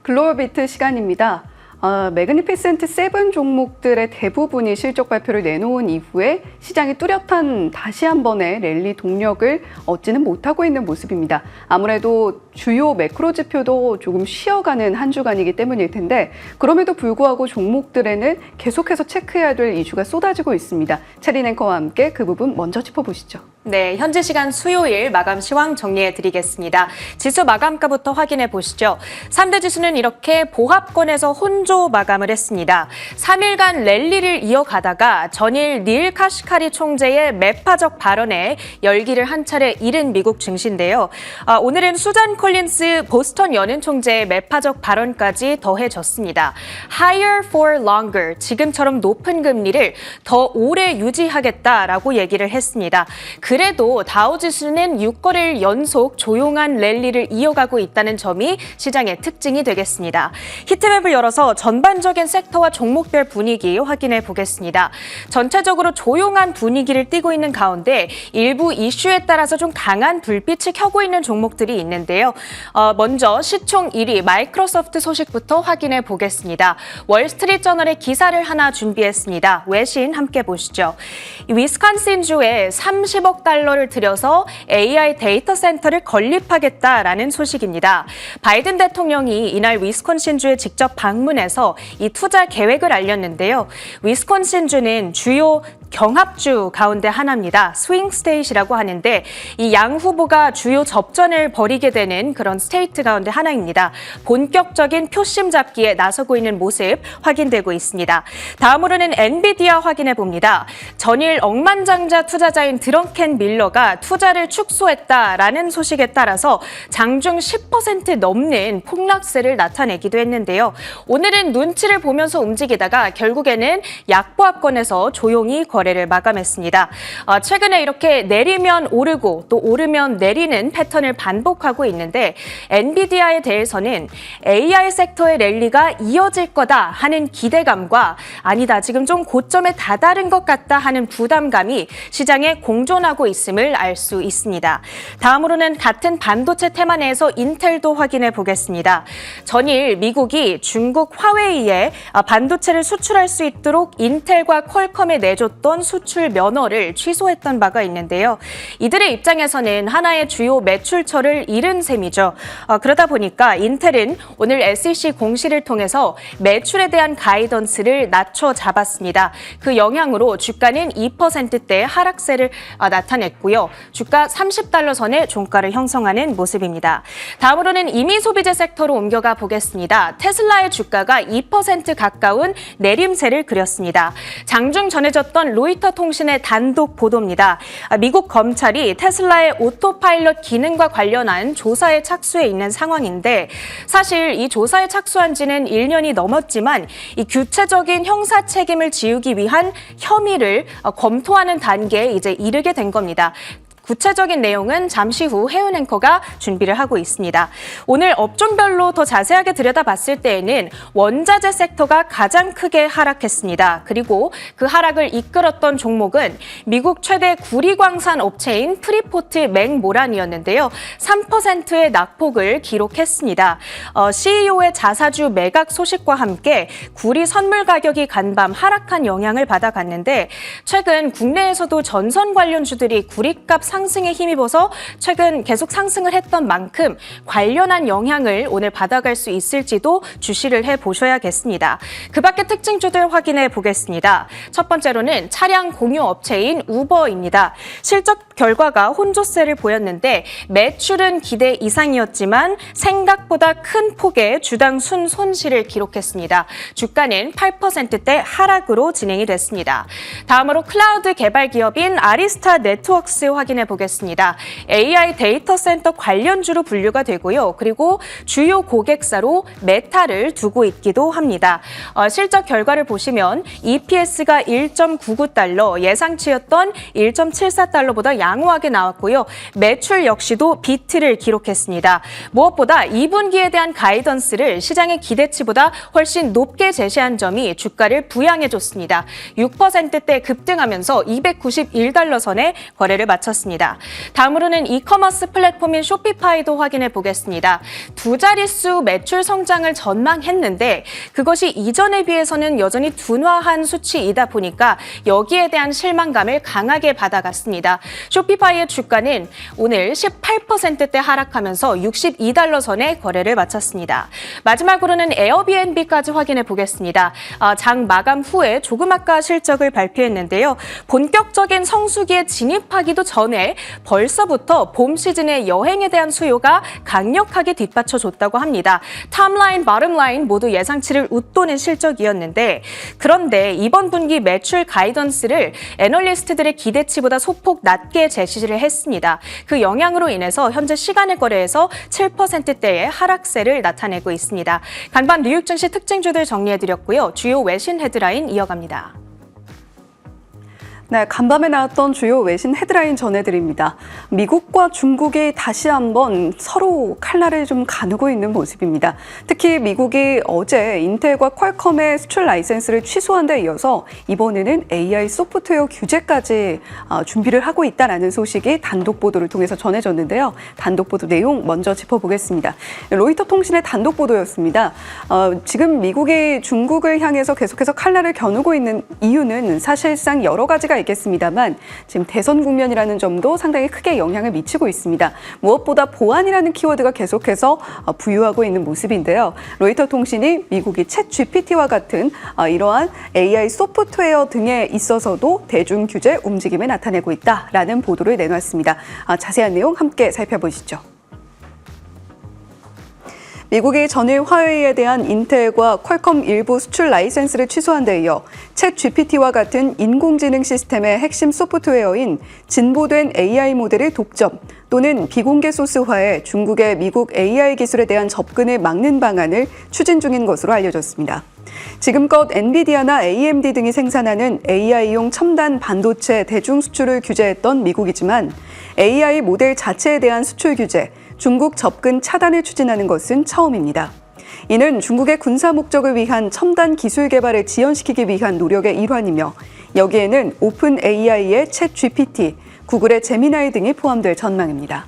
글로벌비트 시간입니다. 매그니피센트 7 종목들의 대부분이 실적 발표를 내놓은 이후에 시장이 뚜렷한 다시 한 번의 랠리 동력을 얻지는 못하고 있는 모습입니다. 아무래도 주요 매크로 지표도 조금 쉬어가는 한 주간이기 때문일 텐데 그럼에도 불구하고 종목들에는 계속해서 체크해야 될 이슈가 쏟아지고 있습니다. 체린 앵커와 함께 그 부분 먼저 짚어보시죠. 네, 현재 시간 수요일 마감 시황 정리해드리겠습니다. 지수 마감가부터 확인해 보시죠. 3대 지수는 이렇게 보합권에서 혼조 마감을 했습니다. 3일간 랠리를 이어가다가 전일 닐 카시카리 총재의 매파적 발언에 열기를 한 차례 잃은 미국 증시인데요. 오늘은 수잔 콜린스 보스턴 연은 총재의 매파적 발언까지 더해졌습니다. Higher for longer, 지금처럼 높은 금리를 더 오래 유지하겠다라고 얘기를 했습니다. 그래도 다우지수는 6거래일 연속 조용한 랠리를 이어가고 있다는 점이 시장의 특징이 되겠습니다. 히트맵을 열어서 전반적인 섹터와 종목별 분위기 확인해 보겠습니다. 전체적으로 조용한 분위기를 띠고 있는 가운데 일부 이슈에 따라서 좀 강한 불빛을 켜고 있는 종목들이 있는데요. 먼저 시총 1위 마이크로소프트 소식부터 확인해 보겠습니다. 월스트리트저널의 기사를 하나 준비했습니다. 외신 함께 보시죠. 위스콘신주에 30억 달러를 들여서 AI 데이터 센터를 건립하겠다라는 소식입니다. 바이든 대통령이 이날 위스콘신주에 직접 방문해서 이 투자 계획을 알렸는데요. 위스콘신주는 주요 경합주 가운데 하나입니다. 스윙 스테이트라고 하는데 이 양 후보가 주요 접전을 벌이게 되는 그런 스테이트 가운데 하나입니다. 본격적인 표심 잡기에 나서고 있는 모습 확인되고 있습니다. 다음으로는 엔비디아 확인해 봅니다. 전일 억만장자 투자자인 드렁켄 밀러가 투자를 축소했다라는 소식에 따라서 장중 10% 넘는 폭락세를 나타내기도 했는데요. 오늘은 눈치를 보면서 움직이다가 결국에는 약보합권에서 조용히 거래를 마감했습니다. 최근에 이렇게 내리면 오르고 또 오르면 내리는 패턴을 반복하고 있는데 엔비디아에 대해서는 AI 섹터의 랠리가 이어질 거다 하는 기대감과 아니다, 지금 좀 고점에 다다른 것 같다 하는 부담감이 시장에 공존하고 있음을 알 수 있습니다. 다음으로는 같은 반도체 테마 내에서 인텔도 확인해 보겠습니다. 전일 미국이 중국 화웨이에 반도체를 수출할 수 있도록 인텔과 퀄컴에 내줬던 수출 면허를 취소했던 바가 있는데요. 이들의 입장에서는 하나의 주요 매출처를 잃은 셈이죠. 그러다 보니까 인텔은 오늘 SEC 공시를 통해서 매출에 대한 가이던스를 낮춰 잡았습니다. 그 영향으로 주가는 2%대 하락세를 나타냈고요. 주가 30달러 선의 종가를 형성하는 모습입니다. 다음으로는 임의소비재 섹터로 옮겨가 보겠습니다. 테슬라의 주가가 2% 가까운 내림세를 그렸습니다. 장중 전해졌던 로이터 통신의 단독 보도입니다. 미국 검찰이 테슬라의 오토파일럿 기능과 관련한 조사에 착수해 있는 상황인데 사실 이 조사에 착수한 지는 1년이 넘었지만 이 구체적인 형사 책임을 지우기 위한 혐의를 검토하는 단계에 이제 이르게 된 겁니다. 구체적인 내용은 잠시 후 혜은 앵커가 준비를 하고 있습니다. 오늘 업종별로 더 자세하게 들여다봤을 때에는 원자재 섹터가 가장 크게 하락했습니다. 그리고 그 하락을 이끌었던 종목은 미국 최대 구리광산 업체인 프리포트 맥모란이었는데요. 3%의 낙폭을 기록했습니다. CEO의 자사주 매각 소식과 함께 구리 선물 가격이 간밤 하락한 영향을 받아갔는데 최근 국내에서도 전선 관련주들이 구리값 상승에 힘입어서 최근 계속 상승을 했던 만큼 관련한 영향을 오늘 받아갈 수 있을지도 주시를 해보셔야겠습니다. 그 밖의 특징주들 확인해 보겠습니다. 첫 번째로는 차량 공유 업체인 우버입니다. 실적 결과가 혼조세를 보였는데 매출은 기대 이상이었지만 생각보다 큰 폭의 주당 순손실을 기록했습니다. 주가는 8%대 하락으로 진행이 됐습니다. 다음으로 클라우드 개발 기업인 아리스타 네트워크스 확인해 보겠습니다. AI 데이터 센터 관련주로 분류가 되고요. 그리고 주요 고객사로 메타를 두고 있기도 합니다. 실적 결과를 보시면 EPS가 1.99달러, 예상치였던 1.74달러보다 양호하게 나왔고요. 매출 역시도 비트를 기록했습니다. 무엇보다 2분기에 대한 가이던스를 시장의 기대치보다 훨씬 높게 제시한 점이 주가를 부양해줬습니다. 6%대 급등하면서 291달러 선에 거래를 마쳤습니다. 나왔습니다. 다음으로는 이커머스 플랫폼인 쇼피파이도 확인해 보겠습니다. 두 자릿수 매출 성장을 전망했는데 그것이 이전에 비해서는 여전히 둔화한 수치이다 보니까 여기에 대한 실망감을 강하게 받아갔습니다. 쇼피파이의 주가는 오늘 18%대 하락하면서 62달러 선에 거래를 마쳤습니다. 마지막으로는 에어비앤비까지 확인해 보겠습니다. 장 마감 후에 조그마가 실적을 발표했는데요. 본격적인 성수기에 진입하기도 전에 벌써부터 봄 시즌의 여행에 대한 수요가 강력하게 뒷받쳐줬다고 합니다. 탑라인, 바텀라인 모두 예상치를 웃도는 실적이었는데 그런데 이번 분기 매출 가이던스를 애널리스트들의 기대치보다 소폭 낮게 제시를 했습니다. 그 영향으로 인해서 현재 시간의 거래에서 7%대의 하락세를 나타내고 있습니다. 간밤 뉴욕 증시 특징주들 정리해드렸고요. 주요 외신 헤드라인 이어갑니다. 네, 간밤에 나왔던 주요 외신 헤드라인 전해드립니다. 미국과 중국이 다시 한번 서로 칼날을 좀 가누고 있는 모습입니다. 특히 미국이 어제 인텔과 퀄컴의 수출 라이센스를 취소한 데 이어서 이번에는 AI 소프트웨어 규제까지 준비를 하고 있다는 소식이 단독 보도를 통해서 전해졌는데요. 단독 보도 내용 먼저 짚어보겠습니다. 로이터 통신의 단독 보도였습니다. 지금 미국이 중국을 향해서 계속해서 칼날을 겨누고 있는 이유는 사실상 여러 가지가 있겠습니다만 지금 대선 국면이라는 점도 상당히 크게 영향을 미치고 있습니다. 무엇보다 보안이라는 키워드가 계속해서 부유하고 있는 모습인데요. 로이터 통신이 미국이 챗 GPT와 같은 이러한 AI 소프트웨어 등에 있어서도 대중 규제 움직임을 나타내고 있다라는 보도를 내놨습니다. 자세한 내용 함께 살펴보시죠. 미국이 전일 화웨이에 대한 인텔과 퀄컴 일부 수출 라이센스를 취소한 데 이어 챗 GPT와 같은 인공지능 시스템의 핵심 소프트웨어인 진보된 AI 모델을 독점 또는 비공개 소스화해 중국의 미국 AI 기술에 대한 접근을 막는 방안을 추진 중인 것으로 알려졌습니다. 지금껏 엔비디아나 AMD 등이 생산하는 AI용 첨단 반도체 대중 수출을 규제했던 미국이지만 AI 모델 자체에 대한 수출 규제, 중국 접근 차단을 추진하는 것은 처음입니다. 이는 중국의 군사 목적을 위한 첨단 기술 개발을 지연시키기 위한 노력의 일환이며 여기에는 오픈 AI의 챗 GPT, 구글의 제미나이 등이 포함될 전망입니다.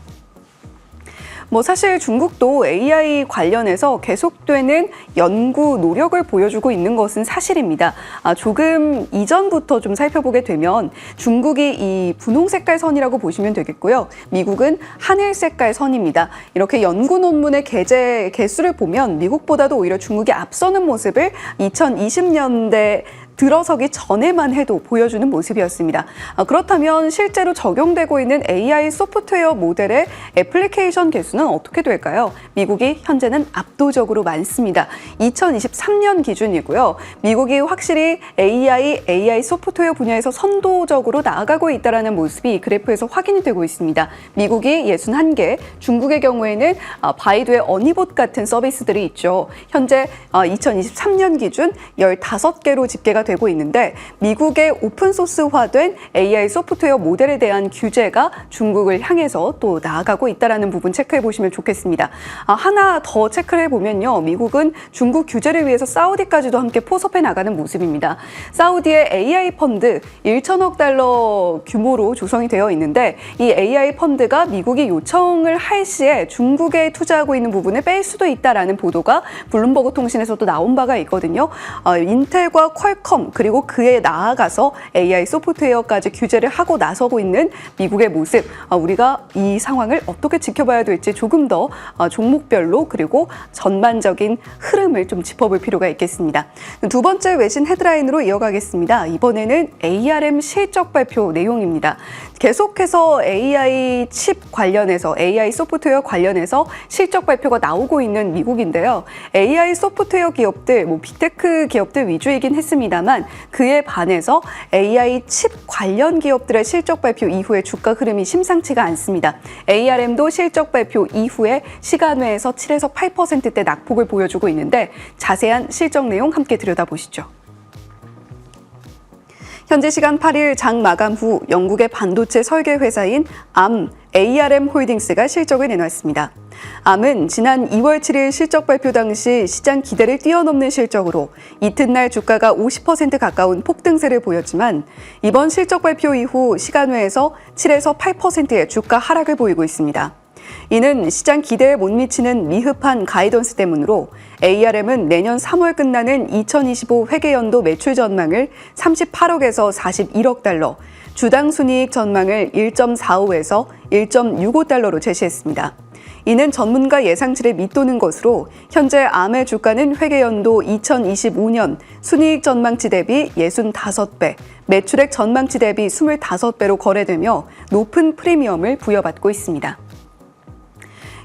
사실 중국도 AI 관련해서 계속되는 연구 노력을 보여주고 있는 것은 사실입니다. 조금 이전부터 좀 살펴보게 되면 중국이 이 분홍 색깔 선이라고 보시면 되겠고요. 미국은 하늘 색깔 선입니다. 이렇게 연구 논문의 게재 개수를 보면 미국보다도 오히려 중국이 앞서는 모습을 2020년대 들어서기 전에만 해도 보여주는 모습이었습니다. 그렇다면 실제로 적용되고 있는 AI 소프트웨어 모델의 애플리케이션 개수는 어떻게 될까요? 미국이 현재는 압도적으로 많습니다. 2023년 기준이고요. 미국이 확실히 AI 소프트웨어 분야에서 선도적으로 나아가고 있다는 모습이 이 그래프에서 확인이 되고 있습니다. 미국이 61개, 중국의 경우에는 바이두의 어니봇 같은 서비스들이 있죠. 현재 2023년 기준 15개로 집계가 되고 있는데 미국의 오픈소스화된 AI 소프트웨어 모델에 대한 규제가 중국을 향해서 또 나아가고 있다는 부분 체크해 보시면 좋겠습니다. 하나 더 체크를 해보면요. 미국은 중국 규제를 위해서 사우디까지도 함께 포섭해 나가는 모습입니다. 사우디의 AI 펀드 1천억 달러 규모로 조성이 되어 있는데 이 AI 펀드가 미국이 요청을 할 시에 중국에 투자하고 있는 부분을 뺄 수도 있다라는 보도가 블룸버그 통신에서도 나온 바가 있거든요. 인텔과 퀄컴 그리고 그에 나아가서 AI 소프트웨어까지 규제를 하고 나서고 있는 미국의 모습, 우리가 이 상황을 어떻게 지켜봐야 될지 조금 더 종목별로 그리고 전반적인 흐름을 좀 짚어볼 필요가 있겠습니다. 두 번째 외신 헤드라인으로 이어가겠습니다. 이번에는 ARM 실적 발표 내용입니다. 계속해서 AI 칩 관련해서 AI 소프트웨어 관련해서 실적 발표가 나오고 있는 미국인데요. AI 소프트웨어 기업들, 빅테크 기업들 위주이긴 했습니다만 그에 반해서 AI 칩 관련 기업들의 실적 발표 이후에 주가 흐름이 심상치가 않습니다. ARM도 실적 발표 이후에 시간외에서 7에서 8%대 낙폭을 보여주고 있는데 자세한 실적 내용 함께 들여다보시죠. 현지 시간 8일 장 마감 후 영국의 반도체 설계 회사인 ARM 홀딩스가 실적을 내놨습니다. 암은 지난 2월 7일 실적 발표 당시 시장 기대를 뛰어넘는 실적으로 이튿날 주가가 50% 가까운 폭등세를 보였지만 이번 실적 발표 이후 시간외에서 7에서 8%의 주가 하락을 보이고 있습니다. 이는 시장 기대에 못 미치는 미흡한 가이던스 때문으로 ARM은 내년 3월 끝나는 2025 회계연도 매출 전망을 38억에서 41억 달러, 주당 순이익 전망을 1.45에서 1.65달러로 제시했습니다. 이는 전문가 예상치를 밑도는 것으로 현재 암의 주가는 회계연도 2025년 순이익 전망치 대비 65배, 매출액 전망치 대비 25배로 거래되며 높은 프리미엄을 부여받고 있습니다.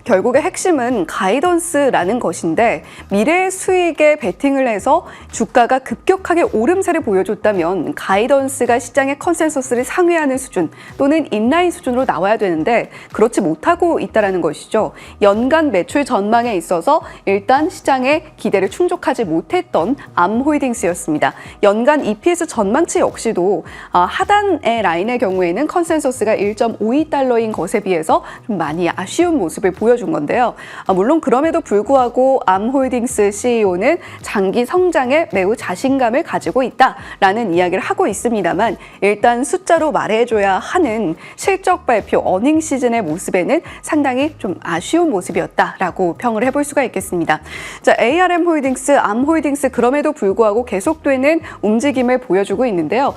결국의 핵심은 가이던스라는 것인데 미래의 수익에 베팅을 해서 주가가 급격하게 오름세를 보여줬다면 가이던스가 시장의 컨센서스를 상회하는 수준 또는 인라인 수준으로 나와야 되는데 그렇지 못하고 있다는 것이죠. 연간 매출 전망에 있어서 일단 시장의 기대를 충족하지 못했던 암홀딩스였습니다. 연간 EPS 전망치 역시도 하단의 라인의 경우에는 컨센서스가 1.52달러인 것에 비해서 좀 많이 아쉬운 모습을 보여준 건데요. 물론 그럼에도 불구하고 암홀딩스 CEO는 장기 성장에 매우 자신감을 가지고 있다라는 이야기를 하고 있습니다만 일단 숫자로 말해줘야 하는 실적 발표 어닝 시즌의 모습에는 상당히 좀 아쉬운 모습이었다라고 평을 해볼 수가 있겠습니다. 자, ARM 홀딩스, 암홀딩스 그럼에도 불구하고 계속되는 움직임을 보여주고 있는데요.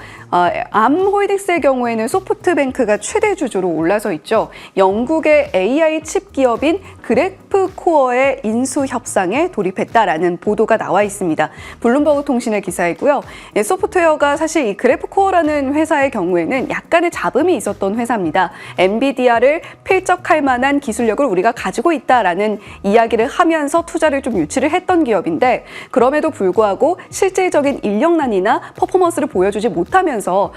암홀딩스의 경우에는 소프트뱅크가 최대 주주로 올라서 있죠. 영국의 AI 칩 기업인 그래프코어의 인수 협상에 돌입했다라는 보도가 나와 있습니다. 블룸버그 통신의 기사이고요. 소프트웨어가 사실 이 그래프코어라는 회사의 경우에는 약간의 잡음이 있었던 회사입니다. 엔비디아를 필적할 만한 기술력을 우리가 가지고 있다라는 이야기를 하면서 투자를 좀 유치를 했던 기업인데 그럼에도 불구하고 실질적인 인력난이나 퍼포먼스를 보여주지 못하면서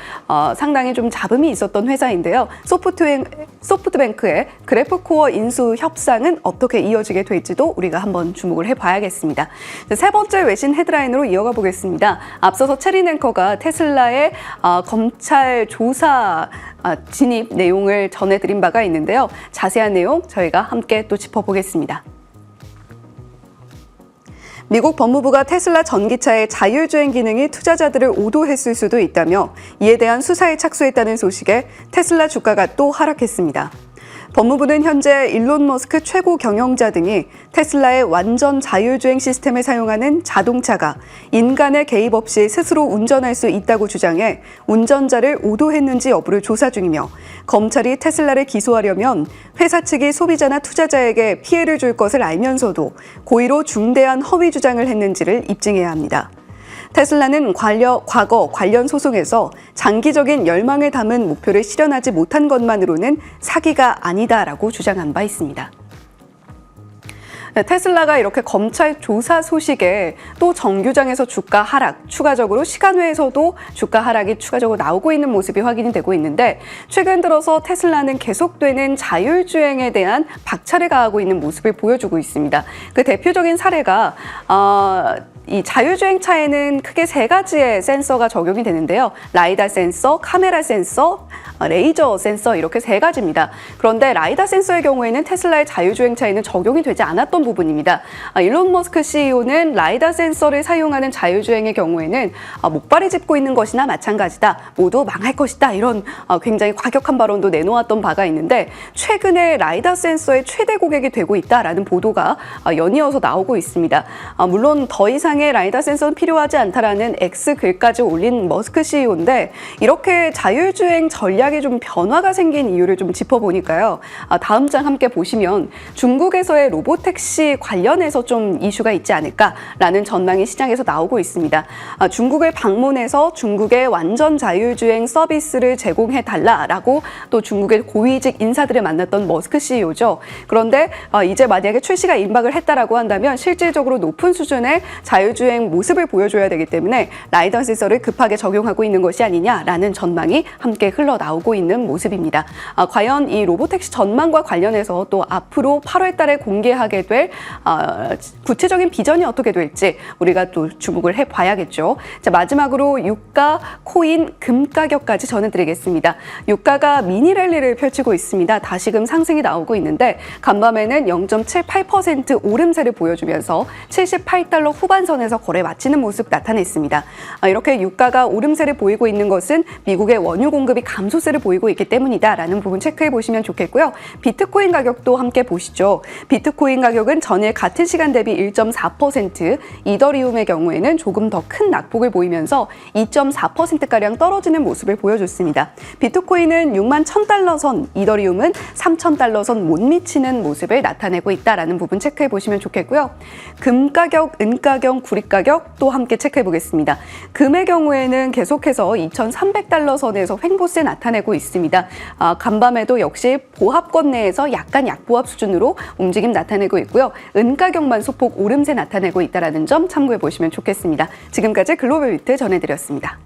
상당히 좀 잡음이 있었던 회사인데요. 소프트뱅크의 그래프코어 인수 협상은 어떻게 이어지게 될지도 우리가 한번 주목을 해봐야겠습니다. 세 번째 외신 헤드라인으로 이어가 보겠습니다. 앞서서 체린 앵커가 테슬라의 검찰 조사 진입 내용을 전해드린 바가 있는데요. 자세한 내용 저희가 함께 또 짚어보겠습니다. 미국 법무부가 테슬라 전기차의 자율주행 기능이 투자자들을 오도했을 수도 있다며 이에 대한 수사에 착수했다는 소식에 테슬라 주가가 또 하락했습니다. 법무부는 현재 일론 머스크 최고 경영자 등이 테슬라의 완전 자율주행 시스템을 사용하는 자동차가 인간의 개입 없이 스스로 운전할 수 있다고 주장해 운전자를 오도했는지 여부를 조사 중이며 검찰이 테슬라를 기소하려면 회사 측이 소비자나 투자자에게 피해를 줄 것을 알면서도 고의로 중대한 허위 주장을 했는지를 입증해야 합니다. 테슬라는 과거 관련 소송에서 장기적인 열망을 담은 목표를 실현하지 못한 것만으로는 사기가 아니다라고 주장한 바 있습니다. 테슬라가 이렇게 검찰 조사 소식에 또 정규장에서 주가 하락, 추가적으로 시간외에서도 주가 하락이 추가적으로 나오고 있는 모습이 확인이 되고 있는데 최근 들어서 테슬라는 계속되는 자율주행에 대한 박차를 가하고 있는 모습을 보여주고 있습니다. 그 대표적인 사례가 이 자율주행차에는 크게 세 가지의 센서가 적용이 되는데요. 라이다 센서, 카메라 센서, 레이저 센서 이렇게 세 가지입니다. 그런데 라이다 센서의 경우에는 테슬라의 자율주행차에는 적용이 되지 않았던 부분입니다. 일론 머스크 CEO는 라이다 센서를 사용하는 자율주행의 경우에는 목발이 짚고 있는 것이나 마찬가지다. 모두 망할 것이다. 이런 굉장히 과격한 발언도 내놓았던 바가 있는데 최근에 라이다 센서의 최대 고객이 되고 있다라는 보도가 연이어서 나오고 있습니다. 물론 더 이상의 라이다 센서는 필요하지 않다라는 X글까지 올린 머스크 CEO인데 이렇게 자율주행 전략에 좀 변화가 생긴 이유를 좀 짚어보니까요. 다음 장 함께 보시면 중국에서의 로보택시 관련해서 좀 이슈가 있지 않을까라는 전망이 시장에서 나오고 있습니다. 중국을 방문해서 중국의 완전 자율주행 서비스를 제공해달라라고 또 중국의 고위직 인사들을 만났던 머스크 CEO죠. 그런데 이제 만약에 출시가 임박을 했다라고 한다면 실질적으로 높은 수준의 자율주행 자유주행 모습을 보여줘야 되기 때문에 라이던 시설을 급하게 적용하고 있는 것이 아니냐라는 전망이 함께 흘러나오고 있는 모습입니다. 과연 이 로보택시 전망과 관련해서 또 앞으로 8월 달에 공개하게 될 구체적인 비전이 어떻게 될지 우리가 또 주목을 해봐야겠죠. 자, 마지막으로 유가, 코인, 금 가격까지 전해드리겠습니다. 유가가 미니 랠리를 펼치고 있습니다. 다시금 상승이 나오고 있는데 간밤에는 0.78% 오름세를 보여주면서 78달러 후반선에서 거래 마치는 모습 나타냈습니다. 이렇게 유가가 오름세를 보이고 있는 것은 미국의 원유 공급이 감소세를 보이고 있기 때문이다라는 부분 체크해 보시면 좋겠고요. 비트코인 가격도 함께 보시죠. 비트코인 가격은 전일 같은 시간 대비 1.4%, 이더리움의 경우에는 조금 더 큰 낙폭을 보이면서 2.4%가량 떨어지는 모습을 보여줬습니다. 비트코인은 6만 1,000달러 선, 이더리움은 3,000달러 선 못 미치는 모습을 나타내고 있다는 부분 체크해 보시면 좋겠고요. 금 가격, 은 가격, 구리 가격 또 함께 체크해 보겠습니다. 금의 경우에는 계속해서 2,300달러 선에서 횡보세 나타내고 있습니다. 간밤에도 역시 보합권 내에서 약간 약보합 수준으로 움직임 나타내고 있고요. 은 가격만 소폭 오름세 나타내고 있다는 점 참고해 보시면 좋겠습니다. 지금까지 글로벌 위트 전해드렸습니다.